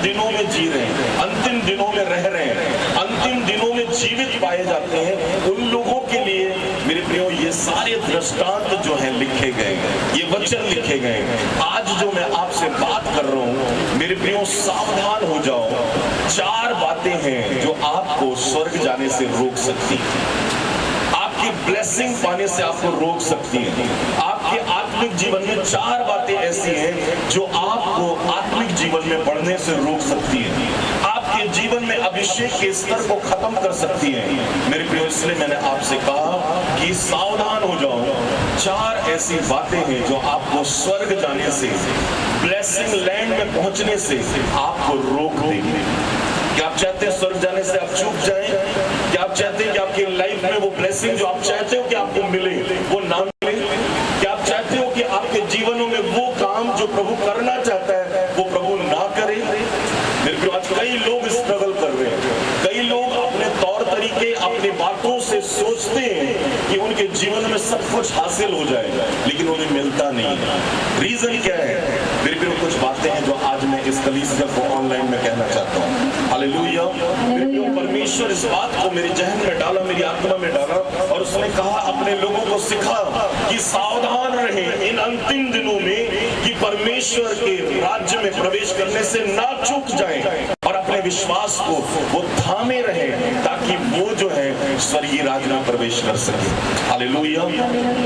दिनों में जी रहे हैं, अंतिम दिनों में रह रहे हैं, अंतिम दिनों में जीवित पाए जाते हैं, उन लोगों के लिए मेरे प्रियो ये सारे दृष्टांत जो हैं लिखे गए, ये वचन लिखे गए। आज जो मैं आपसे बात कर रहा हूँ मेरे प्रियो, सावधान हो जाओ। 4 बातें हैं जो आपको स्वर्ग जाने से रोक सकती हैं, आपकी ब्लेसिंग पाने से आपको रोक सकती है। आपके आत्मिक जीवन में 4 बातें ऐसी हैं जो आपको आत्मिक जीवन में बढ़ने से रोक सकती है, आपके जीवन में अभिषेक के स्तर को खत्म कर सकती है। मेरे प्रियो, इसलिए मैंने आपसे कहा कि सावधान हो जाओ। 4 ऐसी बातें हैं जो आपको स्वर्ग जाने से, ब्लेसिंग लैंड में पहुंचने से आपको रोक देंगे। क्या आप चाहते हैं स्वर्ग जाने से आप चूक जाएं? क्या आप चाहते हैं कि आपकी लाइफ में वो ब्लेसिंग जो आप चाहते हो कि आपको मिले वो ना मिले? क्या आप चाहते हो कि आपके जीवनों में वो काम जो प्रभु करना चाहता है वो प्रभु ना करे? मेरे प्रियो, आज कई लोग स्ट्रगल कर रहे हैं, कई लोग अपने तौर तरीके, अपनी बातों से सोचते हैं कि उनके जीवन में सब कुछ हासिल हो जाएगा, लेकिन उन्हें मिलता नहीं है। रीजन क्या है? मेरे प्रियो, कुछ बातें हैं जो आज मैं इस कलीसिया को ऑनलाइन में कहना चाहता हूँ। हालेलुया। मेरे प्रियो, परमेश्वर इस बात को मेरे जहन में डाला, मेरी आत्मा में डाला, और उसने कहा अपने लोगों को सिखा कि सावधान रहें इन अंतिम दिनों में कि परमेश्वर के राज्य में प्रवेश करने से ना चूक जाएं, और अपने विश्वास को वो थामे रहें ताकि वो जो है स्वर्गीय राज्य में प्रवेश कर सके। हालेलुया।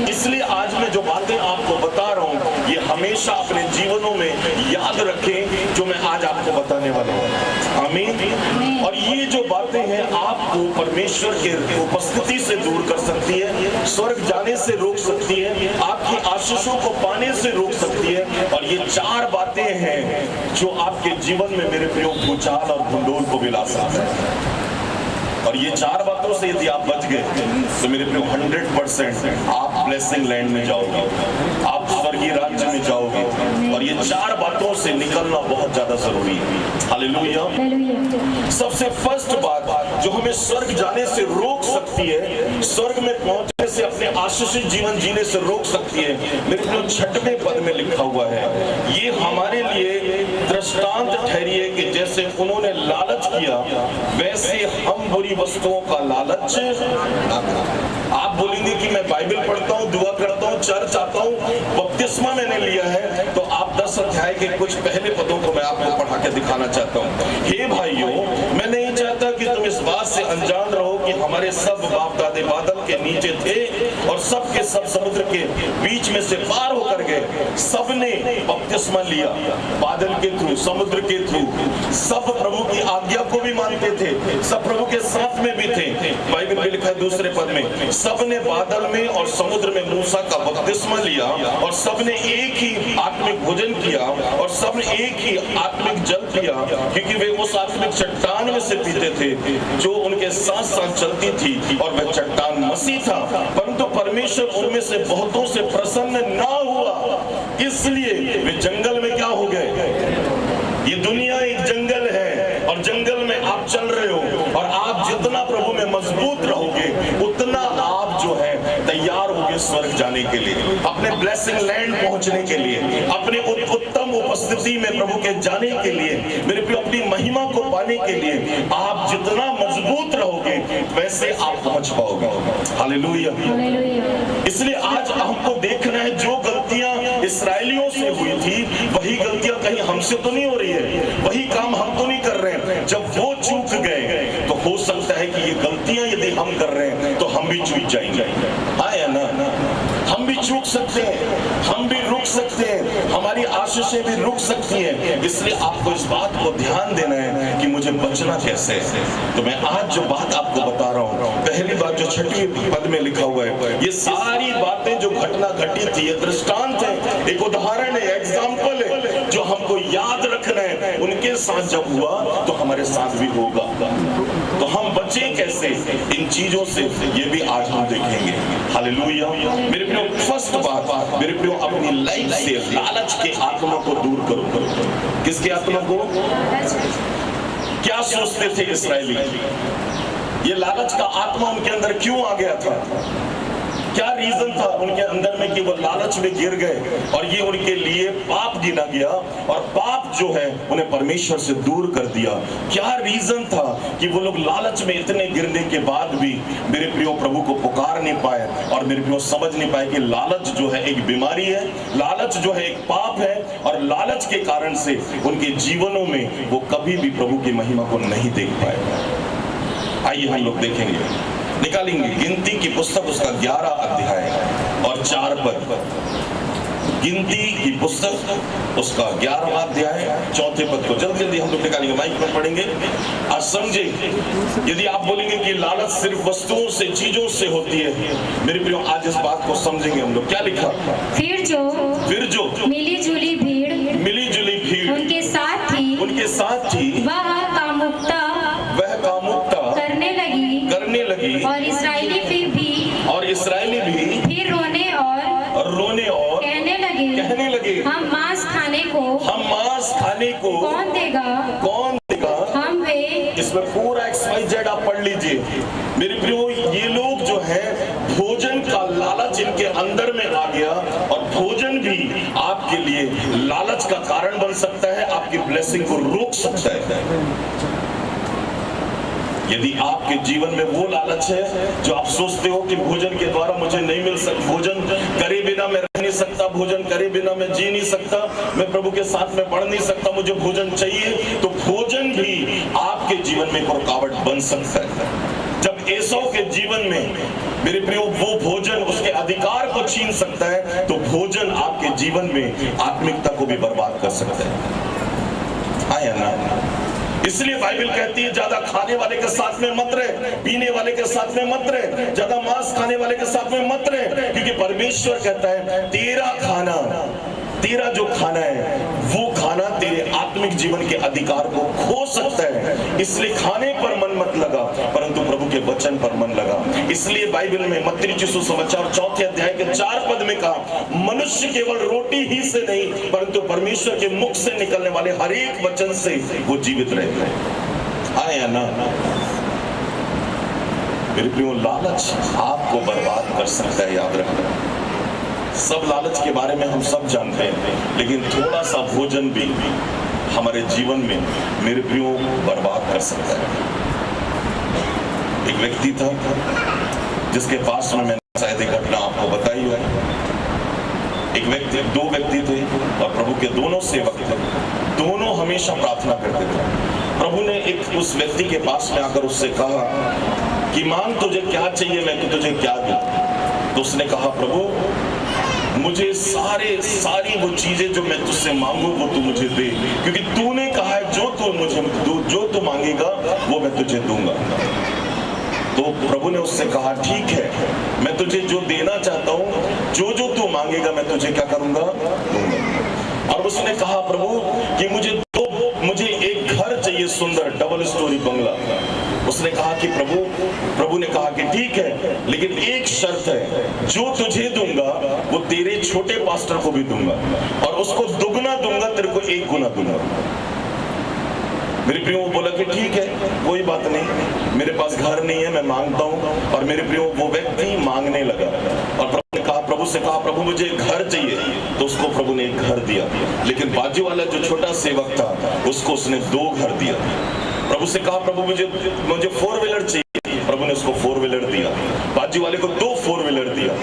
इसलिए आज मैं जो बातें आपको बता रहा हूँ ये हमेशा अपने जीवनों में याद रखें जो मैं आज आपको बताने वाला हूँ। आमीन। और ये जो बातें हैं आपको परमेश्वर के उपस्थिति से दूर कर सकती है, स्वर्ग जाने से रोक सकती है, आपकी आशीषों को पाने से रोक सकती है। और ये 4 बातें हैं जो आपके जीवन में मेरे प्रियो भूचाल और भंडोल को भी ला सकता है। और ये 4 बातों से यदि आप बच गए तो मेरे प्रियो 100% आप ब्लेसिंग लैंड में जाओगे, आप स्वर्गीय राज्य में जाओगे। और ये 4 बातों से निकलना बहुत ज्यादा जरूरी है। हालेलुया। सबसे फर्स्ट बात जो हमें स्वर्ग जाने से रोक सकती है, स्वर्ग में पहुंचने से, अपने आशीषित जीवन जीने से रोक सकती है, मेरे प्रियो 6वें पद में लिखा हुआ है। ये हमारे लिए दृष्टांत ठहरी है कि जैसे उन्होंने लालच किया वैसे हम बुरी वस्तुओं का लालच ना करें। आप बोलेंगे कि मैं बाइबल पढ़ता हूँ, दुआ करता हूँ, चर्च आता हूँ, बपतिस्मा मैंने लिया है, तो आप 10 अध्याय के कुछ पहले पदों को मैं आपको पढ़ा के दिखाना चाहता हूँ। हे भाइयों, मैं नहीं चाहता कि तुम इस बात से अनजान रहो कि हमारे सब बाप दादे बादल के नीचे थे और सब के सब समुद्र के बीच में से पार होकर गए। सबने बपतिस्मा लिया, बादल के थ्रू, समुद्र के थ्रू। सब प्रभु की आज्ञा को भी मानते थे, सब प्रभु के साथ में भी थे। बाइबल में लिखा है 2 पद में, सबने बादल में और समुद्र में मूसा का बपतिस्मा लिया और सबने एक ही आत्मिक भोजन किया और सबने एक ही आत्मिक जल पिया, क्योंकि वे उस आत्मिक चट्टान में से पीते थे जो उनके साथ साथ चलती थी, और वह चट्टान मसीह था। परंतु परमेश्वर उनमें से बहुतों से प्रसन्न ना हुआ, इसलिए वे जंगल में क्या हो गए? ये दुनिया एक जंगल है और जंगल में आप चल रहे हो, और आप जितना प्रभु में मजबूत रहोगे उतना आप जो है तैयार होगे स्वर्ग जाने के लिए, अपने ब्लेसिंग लैंड पहुंचने के लिए, अपने उत्तम उपस्थिति में प्रभु के जाने के लिए, मेरे प्रिय अपनी महिमा को पाने के लिए आप जितना मजबूत रहोगे वैसे आप पहुंच पाओगे। हालेलुया। इसलिए आज हमको देखना है जो गलतियां इस्राएलियों से हुई थी वही गलतियां कहीं हमसे तो नहीं हो रही है, वही काम हम तो नहीं कर रहे हैं। जब वो चूक गए तो हो सकता है कि ये गलतियां यदि हम कर रहे हैं तो हम भी चूक जाएंगे। हाँ या ना? हम भी चूक सकते हैं, हम भी रुक सकते हैं, हमारी आशीषें भी रुक सकती हैं। इसलिए आपको इस बात को ध्यान देना है कि मुझे बचना कैसे है। तो मैं आज जो बात आपको बता रहा हूँ, पहली बात जो 6वें पद में लिखा हुआ है, ये सारी बातें जो घटना घटी थी, ये दृष्टांत है, एक उदाहरण है, एग्जाम्पल है, जो हमको याद रखना है। उनके साथ जब हुआ तो हमारे साथ भी होगा। तो हम बचे कैसे इन चीजों से, ये भी आज हम देखेंगे। हालेलुया। मेरे प्रियो, फर्स्ट बात मेरे प्रियो, अपनी लाइफ से लालच के आत्मा को दूर करो। किसके आत्मा को? क्या सोचते थे इस्राएली? ये लालच का आत्मा उनके अंदर क्यों आ गया था? क्या रीजन था उनके अंदर में कि वो लालच में गिर गए और ये उनके लिए पाप गिना गया और पाप जो है उन्हें परमेश्वर से दूर कर दिया। क्या रीजन था कि वो लोग लालच में इतने गिरने के बाद भी मेरे प्रियो प्रभु को पुकार नहीं पाए और मेरे प्रियो समझ नहीं पाए कि लालच जो है एक बीमारी है, लालच जो है एक पाप है और लालच के कारण से उनके जीवनों में वो कभी भी प्रभु की महिमा को नहीं देख पाए। आइए हम लोग देखेंगे, निकालेंगे गिनती की पुस्तक उसका 11 अध्याय और 4 पद। गिनती की पुस्तक उसका 11वां अध्याय 4 पद को जल्दी जल्दी हम लोग निकालेंगे, माइक पर पढ़ेंगे और समझे। यदि आप बोलेंगे कि लालच सिर्फ वस्तुओं से चीजों से होती है, मेरे प्रियो आज इस बात को समझेंगे हम लोग। क्या लिखा? फिर जो मिली जुली भीड़ उनके साथ थी वह कामुकता करने लगी और इस्राएली भी फिर रोने और कहने लगे हम मांस खाने को कौन देगा हम वे। इसमें पूरा XYZ आप पढ़ लीजिए मेरे प्रियो। ये लोग जो है भोजन का लालच इनके अंदर में आ गया और भोजन भी आपके लिए लालच का कारण बन सकता है, आपकी ब्लेसिंग को रोक सकता है। यदि आपके जीवन में वो लालच है जो आप सोचते हो कि भोजन के द्वारा मुझे नहीं मिल सकता, भोजन करे बिना मैं रह नहीं सकता, भोजन करे बिना मैं जी नहीं सकता, मैं प्रभु के साथ में बढ़ नहीं सकता, मुझे भोजन चाहिए, तो भोजन भी आपके जीवन में रुकावट बन सकता है। जब एसाव के जीवन में मेरे प्रियो वो भोजन उसके अधिकार को छीन सकता है, तो भोजन आपके जीवन में आत्मिकता को भी बर्बाद कर सकता है। आया ना? इसलिए बाइबल कहती है ज्यादा खाने वाले के साथ में मत रहे, पीने वाले के साथ में मत रहे, ज्यादा मांस खाने वाले के साथ में मत रहे, क्योंकि परमेश्वर कहता है तेरा जो खाना है वो खाना तेरे आत्मिक जीवन के अधिकार को खो सकता है। इसलिए खाने पर मन मत लगा, परंतु प्रभु के वचन पर मन लगा। इसलिए बाइबल में मत्ती रचित सुसमाचार 4 अध्याय के 4 पद में कहा, मनुष्य केवल रोटी ही से नहीं परंतु परमेश्वर के मुख से निकलने वाले हर एक वचन से वो जीवित रहते हैं। आया ना? मेरे प्रियो, लालच आपको बर्बाद कर सकता है, याद रखना। सब लालच के बारे में हम सब जानते हैं, लेकिन थोड़ा सा भोजन भी हमारे जीवन में मेरे प्रियो बर्बाद कर सकता है। एक व्यक्ति था जिसके पास में मैंने शायद एक घटना आपको बताई है। दो व्यक्ति थे और प्रभु के दोनों सेवक थे, दोनों हमेशा प्रार्थना करते थे। प्रभु ने एक उस व्यक्ति के पास में आकर उससे कहा कि मांग तुझे क्या चाहिए, मैं तुझे क्या दूं। तो उसने कहा, प्रभु मुझे सारी वो चीजें जो मैं तुझसे मांगू वो तू मुझे दे, क्योंकि तूने कहा है जो तू मांगेगा वो मैं तुझे दूंगा। तो प्रभु ने उससे कहा, ठीक है, मैं तुझे जो देना चाहता हूँ, जो तू मांगेगा मैं तुझे क्या करूंगा, दूंगा। और उसने कहा, प्रभु कि मुझे एक घर चाहिए, सुंदर डबल स्टोरी बंगला। उसने कहा कि प्रभु ने कहा कि ठीक है, लेकिन एक शर्त है, जो तुझे दूंगा वो तेरे छोटे पास्टर को भी दूंगा और उसको दुगना दूंगा, तेरे को 1 गुना दूंगा। मेरे प्रियो बोला कि ठीक है, कोई बात नहीं, मेरे पास घर नहीं है, मैं मांगता हूँ। और मेरे प्रियो वो व्यक्ति मांगने लगा और प्रभु से कहा, प्रभु मुझे घर चाहिए। तो उसको प्रभु ने एक घर दिया, लेकिन बाजू वाला जो छोटा सेवक था उसको उसने 2 घर दिया। प्रभु से कहा, प्रभु मुझे 4 व्हीलर चाहिए। प्रभु ने उसको 4 व्हीलर दिया। बाजू वाले को 2 4 व्हीलर दिया।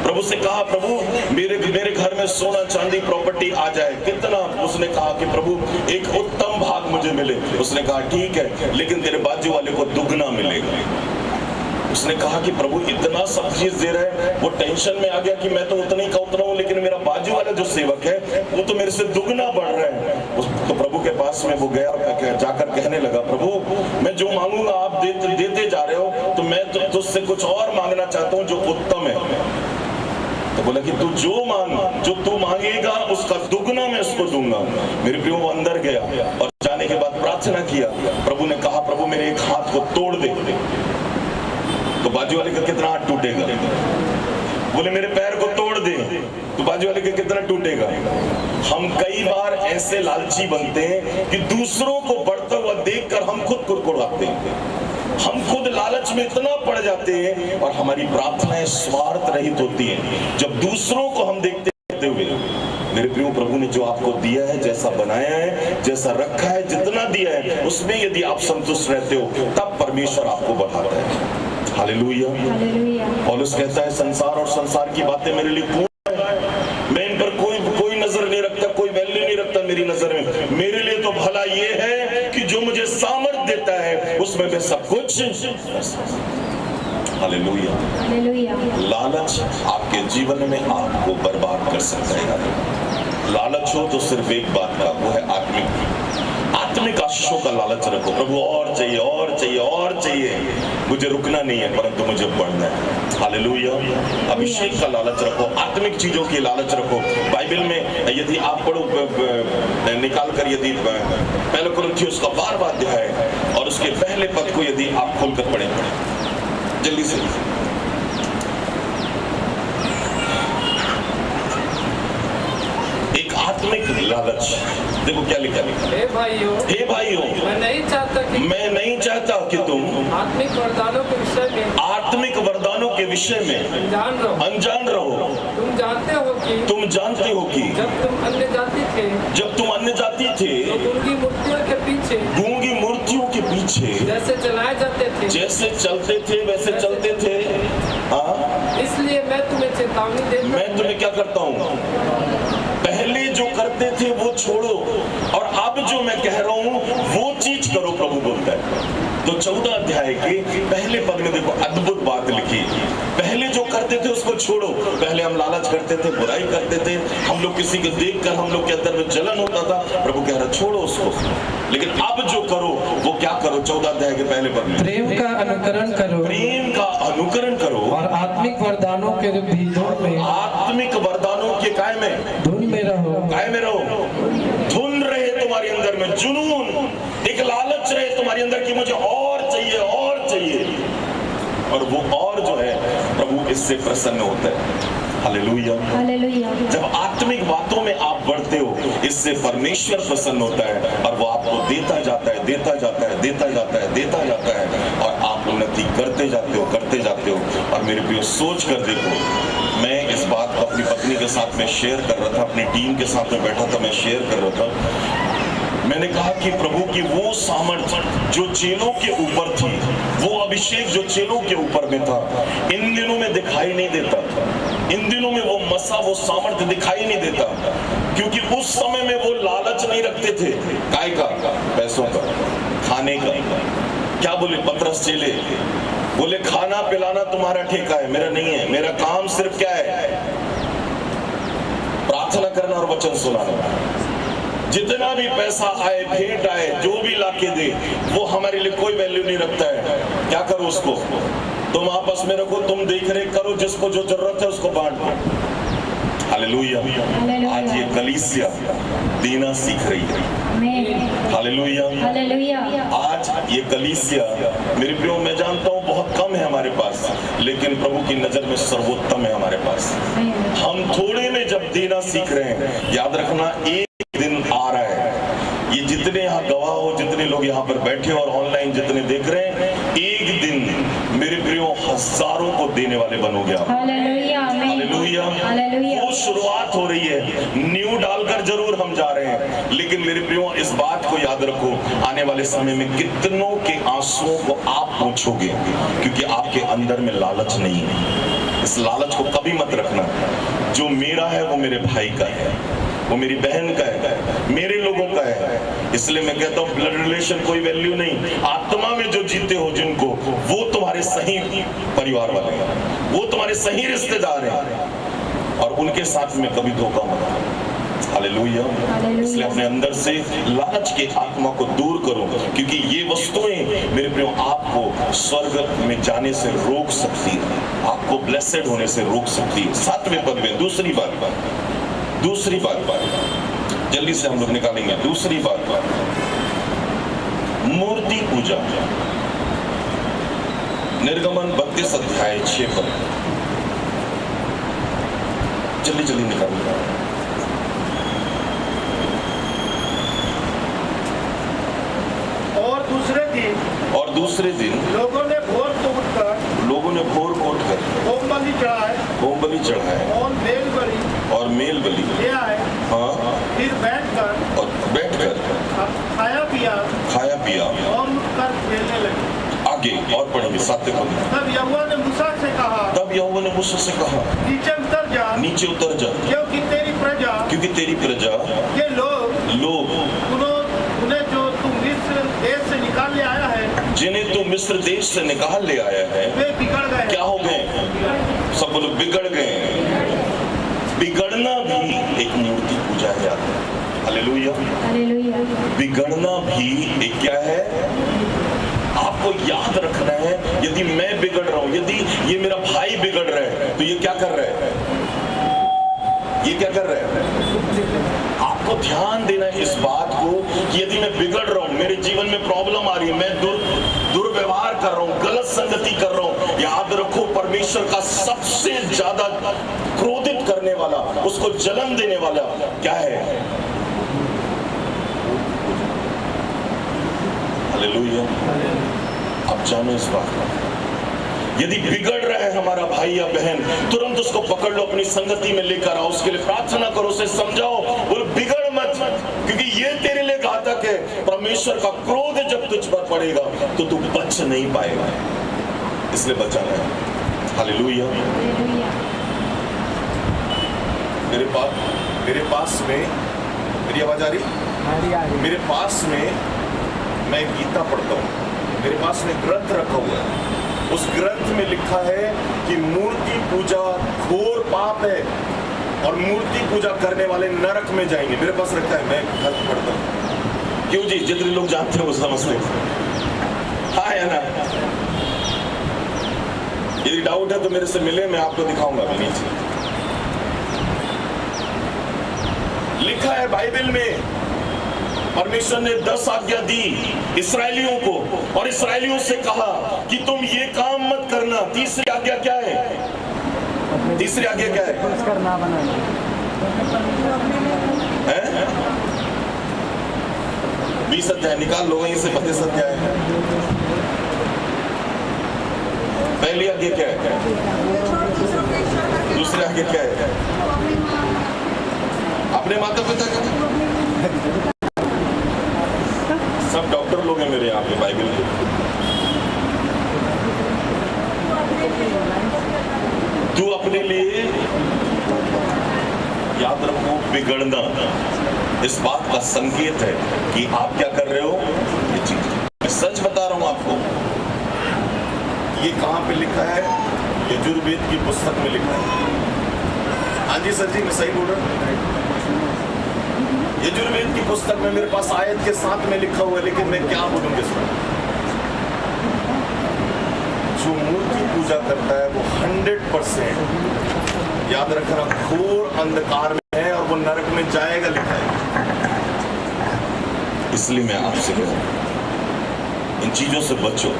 प्रभु से कहा, प्रभु मेरे घर में सोना चांदी प्रॉपर्टी आ जाए, कितना? उसने कहा कि प्रभु एक उत्तम भाग मुझे मिले। उसने कहा ठीक है, लेकिन तेरे बाजू वाले को दुगना मिलेगा। उसने कहा कि प्रभु इतना सब चीज दे रहा है, वो टेंशन में आ गया कि मैं तो उतना ही का उतना हूं, लेकिन मेरा बाजू वाला जो सेवक है वो तो मेरे से दुगना बढ़ रहा है। तो प्रभु के पास में वो गया और जाकर कहने लगा, प्रभु मैं जो मांगूंगा आप देते जा रहे हो, तो मैं तो तुझसे कुछ और मांगना चाहता हूँ जो उत्तम है। तो बोला कि जो तू मांगेगा उसका दुगना मैं उसको दूंगा। मेरे प्रियो वो अंदर गया और जाने के बाद प्रार्थना किया। प्रभु ने कहा, प्रभु मेरे एक हाथ को तोड़ दे। तो बाजू वाले का कितना हाथ टूटेगा? बोले मेरे पैर को तोड़ दे। तो बाजू वाले का कितना टूटेगा? हम कई बार ऐसे लालची बनते हैं कि दूसरों को बढ़ता हुआ देखकर हम खुद कुड़कुड़ाते हैं। हम खुद लालच में इतना पड़ जाते हैं और हमारी प्रार्थनाएं स्वार्थ रहित होती हैं जब दूसरों को हम देखते हुए। मेरे प्रियो, प्रभु ने जो आपको दिया है, जैसा बनाया है, जैसा रखा है, जितना दिया है, उसमें यदि आप संतुष्ट रहते हो तब परमेश्वर आपको बढ़ाता है। हालेलुया। पौलुस कहता है संसार और संसार की बातें मेरे लिए कूड़ है, मैं इन पर कोई नजर नहीं रखता, कोई वैल्यू नहीं रखता मेरी नजर में। मेरे लिए तो भला ये है कि जो मुझे सामर्थ देता है उसमें मैं सब कुछ। हालेलुया। लालच आपके जीवन में आपको बर्बाद कर सकता है। लालच हो तो सिर्फ एक बात का, वो है आत्मिक आशीषों का लालच रखो। प्रभु और चाहिए, और चाहिए, और चाहिए, मुझे रुकना नहीं है परंतु मुझे बढ़ना है। हालेलुया। अभिषेक का लालच रखो, आत्मिक चीजों की लालच रखो। बाइबल में यदि आप पढ़ो, निकाल कर यदि पहले कुरिन्थियों का 12वां अध्याय और उसके पहले पद को यदि आप खोलकर पढ़ें जल्दी से। एक आत्मिक लालच, देखो क्या लिखा है। हे भाइयों, मैं नहीं चाहता कि तुम आत्मिक वरदानों के विषय में अनजान रहो। तुम जानते हो कि जब तुम अन्य जाति थे तो गूंगी मूर्तियों के पीछे जैसे चलते थे वैसे चलते थे। इसलिए मैं तुम्हें क्या करता हूँ, पहले जो करते थे वो छोड़ो और अब जो मैं कह रहा हूं वो चीज करो, प्रभु बोलता है। तो 14 अध्याय के पहले पद में देखो अद्भुत बात लिखी। पहले जो करते थे उसको छोड़ो। पहले हम लालच करते थे, बुराई करते थे, हम लोग किसी को देखकर हम लोग के अंदर में जलन होता था। प्रभु कह रहा छोड़ो उसको, लेकिन अब जो करो वो क्या करो। 14 अध्याय के पहले पद में प्रेम का अनुकरण करो, प्रेम का अनुकरण करो और आत्मिक वरदानों के भी आत्मिक वरदानों के धुन में रहो। धुन रहे तुम्हारे अंदर में, जुनून, एक लालच रहे तुम्हारे अंदर कि मुझे और चाहिए, और चाहिए। और वो और जो है प्रभु इससे प्रसन्न होता है। हालेलुया। जब आत्मिक बातों में आप बढ़ते हो इससे परमेश्वर प्रसन्न होता है और वो आपको देता जाता है, देता जाता है, देता जाता है, देता जाता है और आप उन्नति करते जाते हो, करते जाते हो। और मेरे प्रिय, सोच कर देखो, मैं इस बात को अपनी पत्नी के साथ में शेयर कर रहा था, अपनी टीम के साथ में बैठा था, मैं शेयर कर रहा था। मैंने कहा कि प्रभु की वो सामर्थ्य जो चेलों के ऊपर थी, वो अभिषेक जो चेलों के ऊपर में था, इन दिनों में दिखाई नहीं देता। इन दिनों में वो मसा, वो सामर्थ्य दिखाई नहीं देता, क्योंकि उस समय में वो लालच नहीं रखते थे। काय का? पैसों का, खाने का। क्या बोले पतरस चेले? बोले खाना पिलाना तुम्हारा ठेका है, मेरा नहीं है। मेरा काम सिर्फ क्या है? प्रार्थना करना और वचन सुनाना। जितना भी पैसा आए, भेंट आए, जो भी लाके दे, वो हमारे लिए कोई वैल्यू नहीं रखता है। क्या करो उसको? तुम आपस में रखो, तुम देख रेख करो, जिसको जो जरूरत है उसको बांट दो। हालेलुया। आज ये कलीसिया देना सीख रही है। हालेलुया। आज ये कलीसिया, मेरे प्रियो, मैं जानता हूँ बहुत कम है हमारे पास, लेकिन प्रभु की नजर में सर्वोत्तम है हमारे पास। हम थोड़े में जब देना सीख रहे हैं, याद रखना एक दिन आ रहा है, ये जितने यहाँ गवाह हो, जितने लोग यहाँ पर बैठे और ऑनलाइन जितने देख रहे हैं, एक दिन मेरे प्रियो हजारों को देने वाले बनोगे आप। हालेलुया। वो शुरुआत हो रही है, न्यू डालकर जरूर हम जा रहे हैं, लेकिन मेरे प्रियो इस बात को याद रखो, आने वाले समय में कितनों के आंसुओं को आप पोंछोगे, क्योंकि आपके अंदर में लालच नहीं है। इस लालच को कभी मत रखना। जो मेरा है वो मेरे भाई का है, वो मेरी बहन का है, मेरे लोगों का है। इसलिए मैं कहता हूँ ब्लड रिलेशन कोई वैल्यू नहीं। आत्मा में जो जीते हो जिनको, वो तुम्हारे सही परिवार वाले हैं, वो तुम्हारे सही रिश्तेदार हैं, और उनके साथ में कभी धोखा मत। हालेलुया। इसलिए अपने अंदर से लालच के आत्मा को दूर करो, क्योंकि ये वस्तुएं मेरे प्रियो आपको स्वर्ग में जाने से रोक सकती है, आपको ब्लेसेड होने से रोक सकती है। 7वें पद में दूसरी बात जल्दी से हम लोग निकालेंगे। दूसरी बात, मूर्ति पूजा। निर्गमन 32 अध्याय 6 पद, जल्दी निकालेंगे। और दूसरे दिन लोगों ने भोर को उठकर होमबलि चढ़ाए और मेल बलि ले आए, हाँ फिर और बैठकर खाया पिया और उठकर खेलने लगे। आगे और पढ़ेंगे 7 पद। तब यहोवा ने मूसा से कहा नीचे उतर जा क्योंकि तेरी प्रजा के लोग उन्हें जो तू मिस्र देश से निकाल ले आया है, जिन्हें तू मिस्र देश से निकाल ले आया है, वे बिगड़ गए। क्या हो गए? सब बोलो बिगड़ गए। बिगड़ना भी एक मूर्ति पूजा है। हालेलुया। बिगड़ना भी एक क्या है? आपको याद रखना है, यदि मैं बिगड़ रहा हूं, यदि ये मेरा भाई बिगड़ रहा है, तो ये क्या कर रहा है? आपको ध्यान देना है इस बात को कि यदि मैं बिगड़ रहा हूं, मेरे जीवन में प्रॉब्लम आ रही है, मैं दुर्व्यवहार कर रहा हूं, गलत संगति कर रहा हूं, याद रखो परमेश्वर का सबसे ज्यादा क्रोधित करने वाला, उसको जलन देने वाला क्या है? हालेलुया। अब जानो इस बात को, यदि बिगड़ रहा है हमारा भाई या बहन, तुरंत उसको पकड़ लो, अपनी संगति में लेकर आओ, उसके लिए प्रार्थना करो, उसे समझाओ, बोलो बिगड़ मत, क्योंकि ये तेरे लिए घातक है। परमेश्वर का क्रोध जब तुझ पर पड़ेगा तो तू बच नहीं पाएगा, इसलिए बचाना है। हालेलुया। मेरे पास में मेरी आवाज आ रही? मेरे पास में मैं गीता पढ़ता हूँ, मेरे पास में ग्रंथ रखा हुआ है, उस ग्रंथ में लिखा है कि मूर्ति पूजा घोर पाप है और मूर्ति पूजा करने वाले नरक में जाएंगे। मेरे पास रखा है, मैं ग्रंथ पढ़ता हूँ। क्यों जी? जितने लोग जानते हैं वो समझते हैं, हाँ या ना? यदि डाउट है तो मेरे से मिले, मैं आपको दिखाऊंगा अभी नीचे लिखा है बाइबल में। परमेश्वर ने 10 आज्ञा दी इस्राएलियों को और इस्राएलियों से कहा कि तुम ये काम मत करना। तीसरी आज्ञा क्या है? 20 अध्याय निकाल लो वहीं से, 32 अध्याय है। पहली आज्ञा क्या है? दूसरी आज्ञा क्या है? अपने माता पिता का। सब डॉक्टर लोग हैं मेरे यहाँ पे बाइबल के। तू अपने लिए याद रखो, बिगड़ना इस बात का संकेत है कि आप क्या कर रहे हो। ये चीज मैं सच बता रहा हूं आपको। ये कहां पे लिखा है? यजुर्वेद की पुस्तक में लिखा है। हाँ जी सर जी, मैं सही बोल रहा हूँ। यजुर्वेद की पुस्तक में मेरे पास आयत के साथ में लिखा हुआ है, लेकिन मैं क्या बोलूंगा इसमें? जो मूर्ति पूजा करता है वो 100% याद रखना घोर अंधकार में है और वो नरक में जाएगा, लिखा है। इसलिए मैं आपसे कह रहा हूं, इन चीजों से बचो।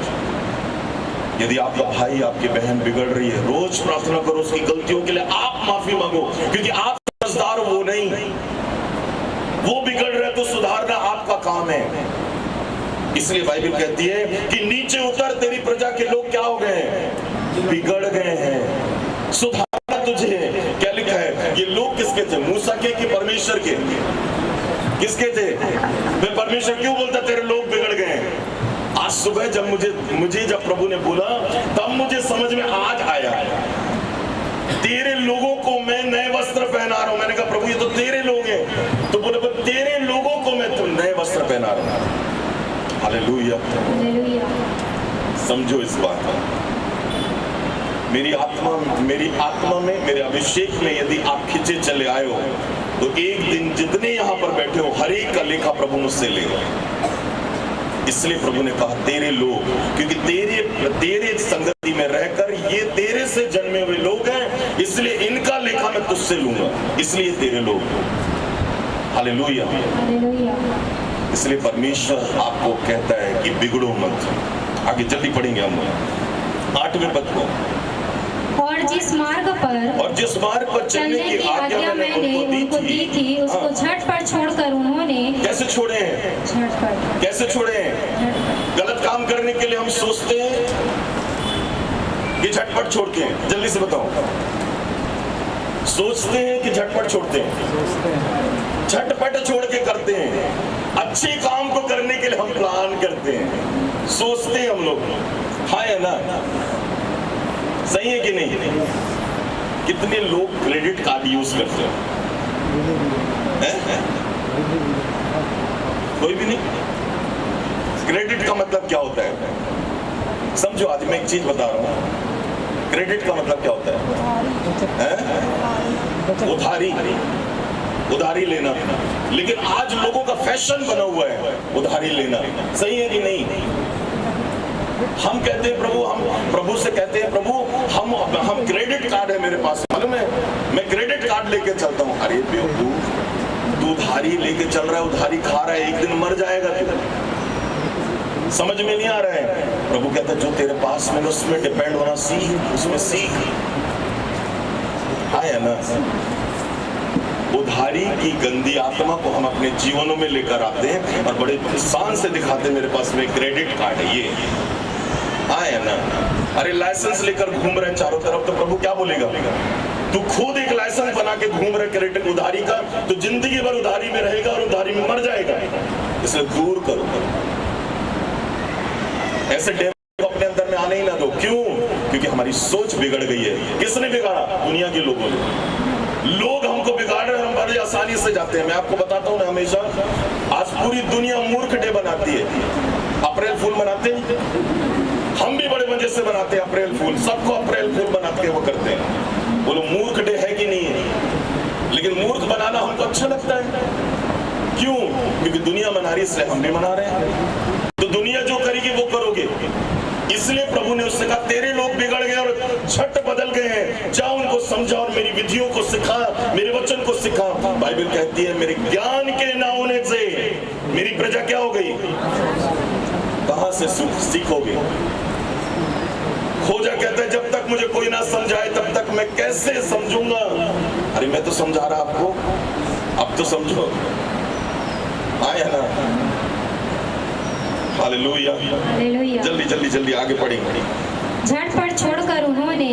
यदि आपका भाई आपकी बहन बिगड़ रही है, रोज प्रार्थना करो उसकी गलतियों के लिए, आप माफी मांगो, क्योंकि आप समझदार हो, वो नहीं। वो बिगड़ रहे तो सुधारना आपका काम है। इसलिए बाइबल कहती है कि नीचे उतर, तेरी प्रजा के लोग क्या हो गए हैं? बिगड़ गए हैं, सुधारना तुझे है। क्या लिखा है? ये लोग किसके थे? मूसा के कि परमेश्वर के? किसके थे? मैं परमेश्वर क्यों बोलता तेरे लोग बिगड़ गए हैं? आज सुबह जब मुझे जब प्रभु ने बोला, तब मुझे समझ में आज आया, तेरे लोगों को मैं नए वस्त्र पहना रहा हूं। मैंने कहा प्रभु ये तो तेरे लोग हैं। तो बोले तेरे लोगों को मैं तो नए वस्त्र पहना रहा हूं। हालेलुया। समझो इस बात को। मेरी आत्मा में, मेरे अभिषेक में यदि आप खिंचे चले आए हो, तो एक दिन जितने यहाँ पर बैठे हो, हर एक का लेखा प्रभु मुझसे लेगा। इसलिए प्रभु ने कहा तेरे लोग, क्योंकि तेरे संगति में रहकर ये तेरे से जन्मे हुए लोग हैं, इसलिए इनका लेखा मैं तुझसे लूंगा। इसलिए तेरे लोग। हालेलुया। इसलिए परमेश्वर आपको कहता है कि बिगड़ो मत। आगे जल्दी पढ़ेंगे हम 8वें पद को। और जिस मार्ग पर चलने की आज्ञा मैंने उनको दी थी, उसको झट पर छोड़कर उन्होंने। कैसे छोड़े हैं? झट पर। कैसे छोड़े हैं? काम करने के लिए हम सोचते हैं कि झटपट छोड़ते हैं? जल्दी से बताओ। सोचते हैं कि झटपट छोड़ते हैं? झटपट छोड़ के करते हैं। अच्छे काम को करने के लिए हम प्लान करते हैं, सोचते हैं हम लोग। हाँ है ना? सही है कि नहीं? कितने लोग क्रेडिट कार्ड यूज करते हैं? कोई भी नहीं। क्रेडिट का मतलब क्या होता है? समझो, आज मैं एक चीज बता रहा हूं। क्रेडिट का मतलब क्या होता है? उधारी लेना। लेकिन आज लोगों का फैशन बना हुआ है उधारी लेना। सही है कि नहीं? हम कहते हैं प्रभु, हम प्रभु से कहते हैं प्रभु हम क्रेडिट कार्ड है मेरे पास, मालूम है मैं क्रेडिट कार्ड लेके चलता हूँ। अरे बेवकूफ, तू उधारी लेके चल रहा है, उधारी खा रहा है, एक दिन मर जाएगा तू। समझ में नहीं आ रहा है? प्रभु कहता है जो तेरे पास में उसमें डिपेंड होना सीख, उसमें सीख। है ना? उधारी की गंदी आत्मा को हम अपने जीवनों में लेकर आते हैं और बड़े शान से दिखाते हैं मेरे पास में क्रेडिट कार्ड है ये। है ना? अरे लाइसेंस लेकर घूम रहे चारों तरफ, तो प्रभु क्या बोलेगा? तू खुद एक लाइसेंस बना के घूम रहे क्रेडिट उधारी का, तो जिंदगी भर उधारी में रहेगा और उधारी में मर जाएगा। इसे दूर करो। ऐसे डेविल को अपने अंदर में आने ही ना दो। क्यों? क्योंकि हमारी सोच बिगड़ गई है। किसने बिगाड़ा? दुनिया के लोगों ने। लोग हमको बिगाड़ रहे हैं, हम बड़े आसानी से जाते हैं। मैं आपको बताता हूँ ना, हमेशा आज पूरी दुनिया मूर्ख डे बनाती है। अप्रैल फूल मनाते हैं, हम भी बड़े मजे से बनाते हैं अप्रैल फूल। सबको अप्रैल फूल बना के वो करते हैं। बोलो मूर्ख डे है कि नहीं है? लेकिन मूर्ख बनाना हमको अच्छा लगता है। क्यों? क्योंकि दुनिया मना रही है, इसलिए हम भी मना रहे हैं। तो दुनिया जो करेगी वो करोगे। इसलिए प्रभु ने उससे कहा तेरे लोग बिगड़ गए और झट बदल गए हैं, जा उनको समझा और मेरी विधियों को सिखा, मेरे वचन को सिखा। बाइबल कहती है मेरे ज्ञान के ना होने से मेरी प्रजा क्या हो गई? कहां से सीखोगे? खोजा कहता है जब तक मुझे कोई ना समझाए तब तक मैं कैसे समझूंगा। अरे मैं तो समझा रहा आपको, अब तो समझो। आया ना? हालेलुया। जल्दी जल्दी जल्दी आगे बढ़ेंगे। झटपट छोड़कर उन्होंने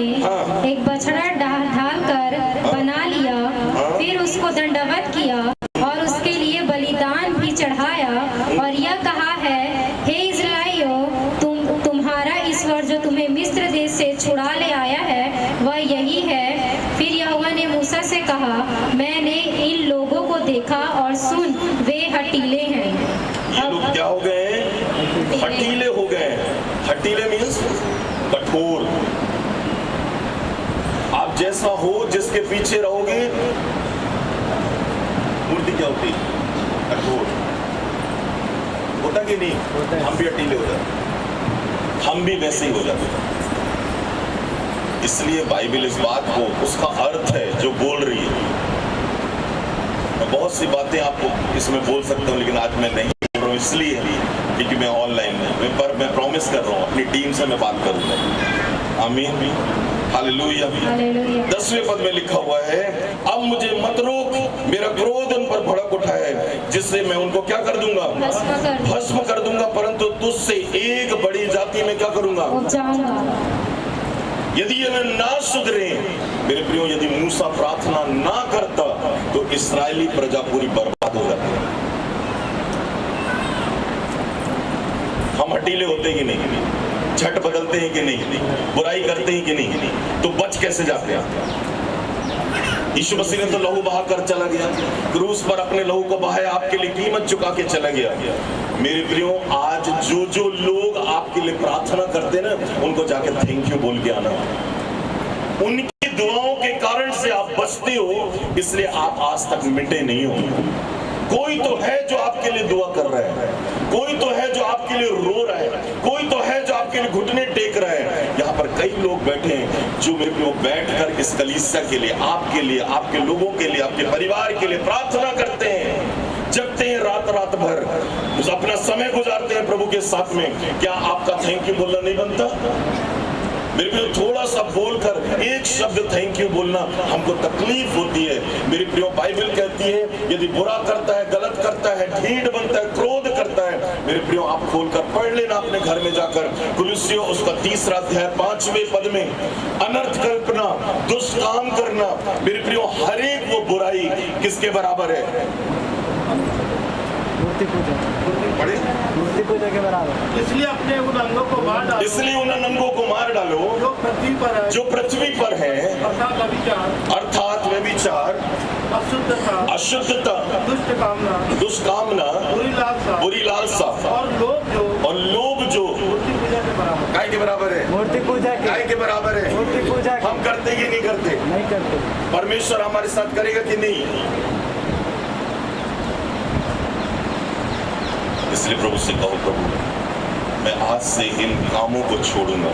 एक बछड़ा ढाल कर बना लिया, फिर उसको दंडवत किया और उसके लिए बलिदान भी चढ़ाया और यह कहा है, हे इस्राएलियों, तुम्हारा ईश्वर जो तुम्हें मिस्र देश से छुड़ा ले आया है वह यही है। फिर यहोवा ने मूसा से कहा, मैंने इन लोगों को देखा और सुन, वे हठीले हैं। ये लोग क्या हो गए? हठीले हो गए। हठीले मीन्स कठोर। आप जैसा हो, जिसके पीछे रहोगे, मूर्ति क्या होती? कठोर। होता कि नहीं? हम भी हठीले हो जाते, हम भी वैसे ही हो जाते। इसलिए बाइबल इस बात को, उसका अर्थ है जो बोल रही है। मैं बहुत सी बातें आपको इसमें बोल सकता हूँ, लेकिन आज मैं नहीं बोल रहा हूँ, इसलिए क्योंकि मैं ऑनलाइन हूँ। पर मैं प्रॉमिस कर रहा हूँ अपनी टीम से मैं बात करूंगा। आमीन। हालेलुया। 10वें पद में लिखा हुआ है, अब मुझे मत रोक, मेरा क्रोध उन पर भड़क उठा है, जिससे मैं उनको क्या कर दूंगा? भस्म कर दूंगा। परंतु तुझसे एक बड़ी जाति में क्या करूंगा? यदि ये ना सुधरे, मेरे प्रियो, यदि मूसा प्रार्थना ना करता तो इस्राएली प्रजा पूरी बर्बाद हो जाती। हम हठीले होते हैं कि नहीं? झट बदलते हैं कि नहीं? बुराई करते हैं कि नहीं? तो बच कैसे जाते हैं? यीशु मसीह ने तो लहू बहा कर चला गया, क्रूस पर अपने लहू को बहाया, आपके लिए कीमत चुका के चला गया। मेरे प्रियो, आज जो लोग आपके लिए प्रार्थना करते ना, उनको जाके थैंक यू बोल के आना। उनकी दुआओं के कारण से आप बचते हो, इसलिए आप आज तक मिटे नहीं हो। कोई तो है जो आपके लिए दुआ कर रहा है, कोई तो है जो आपके लिए रो रहा है, कोई तो है जो आपके लिए घुटने टेक रहा है। यहाँ पर कई लोग बैठे हैं जो मेरे को बैठकर इस कलीसिया के लिए, आपके लिए, आपके लोगों के लिए, आपके परिवार के लिए प्रार्थना करते हैं, जगते हैं रात भर, अपना समय गुजारते हैं प्रभु के साथ में। क्या आपका थैंक यू बोलना नहीं बनता? मेरे प्रियो, थोड़ा सा बोलकर एक शब्द थैंक यू बोलना हमको तकलीफ होती है। मेरे प्रियो, बाइबल कहती है यदि बुरा करता है, गलत करता बनता है, ढीठ बनता है, क्रोध करता है। मेरे प्रियो, आप खोलकर पढ़ लेना अपने घर में जाकर, कुलुस्सियों उसका 3 अध्याय 5वें पद में, अनर्थ कल्पना, दुष्ट काम करना। मेरे प्रियो, हर एक वो बुराई किसके बराबर है? मूर्ति पूजा, पढ़े? मूर्ति पूजा के बराबर। इसलिए अपने उन अंगों को मार डालो, इसलिए उन अंगों को मार डालो जो पृथ्वी पर है, जो पृथ्वी पर है, अर्थात व्यभिचार, अर्थात व्यभिचार, अशुद्धता, अशुद्धता, दुष्ट कामना, दुष्कामना, बुरी लालसा और लोभ जो मूर्ति पूजा के बराबर। काय के बराबर है? मूर्ति पूजा के, काय के बराबर है? मूर्ति पूजा के। हम करते कि नहीं करते? नहीं करते। परमेश्वर हमारे साथ करेगा कि नहीं? इसलिए प्रभु से कहो, प्रभु मैं आज से इन कामों को छोड़ूंगा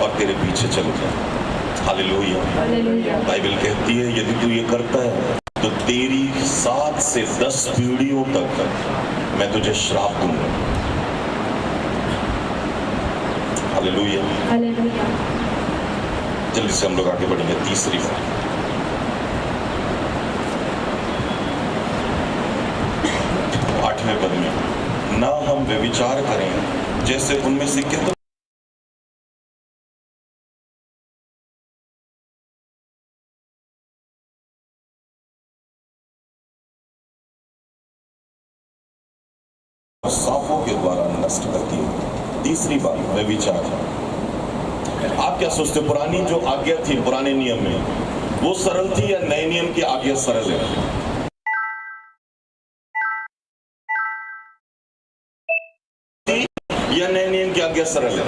और तेरे पीछे चलूंगा। हालेलुया। हालेलुया। बाइबल कहती है यदि तू ये करता है तो तेरी 7 से 10 पीढ़ियों तक मैं तुझे श्राप दूंगा। हालेलुया। हालेलुया। जल्दी से हम लोग आगे बढ़ेंगे। तीसरी बात, 8वें पद में, ना हम व्यभिचार करें जैसे उनमें से क्या सांपों के द्वारा नष्ट करती है। तीसरी बात, व्यभिचार। आप क्या सोचते हो, पुरानी जो आज्ञा थी पुराने नियम में, वो सरल थी या नए नियम की आज्ञा सरल है? या नए नियम की आज्ञा सरल है?